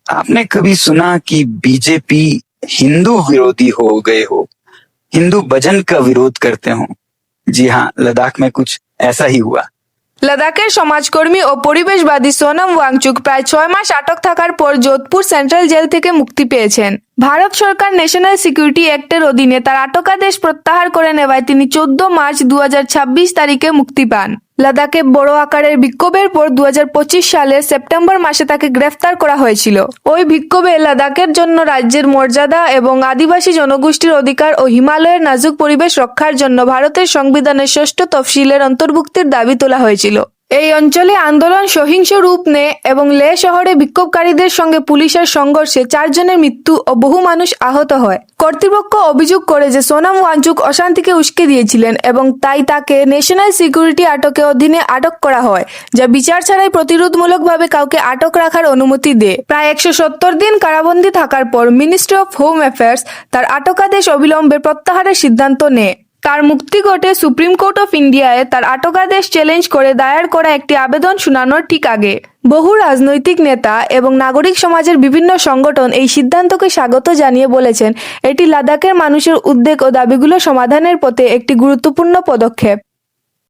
आपने कभी सुना कि बीजेपी हिंदू विरोधी हो गए हो, हिंदू भजन का विरोध करते हो? जी हाँ, लद्दाख में कुछ ऐसा ही हुआ। লাদাখের সমাজকর্মী ও পরিবেশবাদী সোনাম ওয়াংচুক প্রায় 6 মাস আটক থাকার পর যোধপুর সেন্ট্রাল জেল থেকে মুক্তি পেয়েছেন। ভারত সরকার ন্যাশনাল সিকিউরিটি অ্যাক্টের অধীনে তার আটকাদেশ প্রত্যাহার করে নেওয়ায় তিনি 14 মার্চ 2026 তারিখে মুক্তি পান। লাদাখে বড় আকারের বিক্ষোভের পর 2025 সালে সেপ্টেম্বর মাসে তাকে গ্রেফতার করা হয়েছিল। ওই বিক্ষোভে লাদাখের জন্য রাজ্যের মর্যাদা এবং আদিবাসী জনগোষ্ঠীর অধিকার ও হিমালয়ের নাজুক পরিবেশ রক্ষার জন্য ভারতের সংবিধানের 6ষ্ঠ তফসিলের অন্তর্ভুক্তির দাবি তোলা হয়েছিল। এই অঞ্চলে আন্দোলন সহিংস রূপ নেয় এবং লে শহরে বিক্ষোভকারীদের সঙ্গে পুলিশের সংঘর্ষে 4 জনের মৃত্যু ও বহু মানুষ আহত হয়। কর্তৃপক্ষ অভিযোগ করে যে সোনাম ওয়াংচুক অশান্তিকে উস্কে দিয়েছিলেন এবং তাই তাকে ন্যাশনাল সিকিউরিটি আটকের অধীনে আটক করা হয়, যা বিচার ছাড়াই প্রতিরোধমূলকভাবে কাউকে আটক রাখার অনুমতি দেয়। প্রায় 170 দিন কারাবন্দী থাকার পর মিনিস্ট্রি অফ হোম অ্যাফেয়ার্স তার আটকাদেশ অবিলম্বে প্রত্যাহারের সিদ্ধান্ত নেয়। তার মুক্তি ঘটে সুপ্রিম কোর্ট অফ ইন্ডিয়ায় তার আটকাদেশ চ্যালেঞ্জ করে দায়ের করা একটি আবেদন শুনানোর ঠিক আগে। বহু রাজনৈতিক নেতা এবং নাগরিক সমাজের বিভিন্ন সংগঠন এই সিদ্ধান্তকে স্বাগত জানিয়ে বলেছেন, এটি লাদাখের মানুষের উদ্বেগ ও দাবিগুলো সমাধানের পথে একটি গুরুত্বপূর্ণ পদক্ষেপ।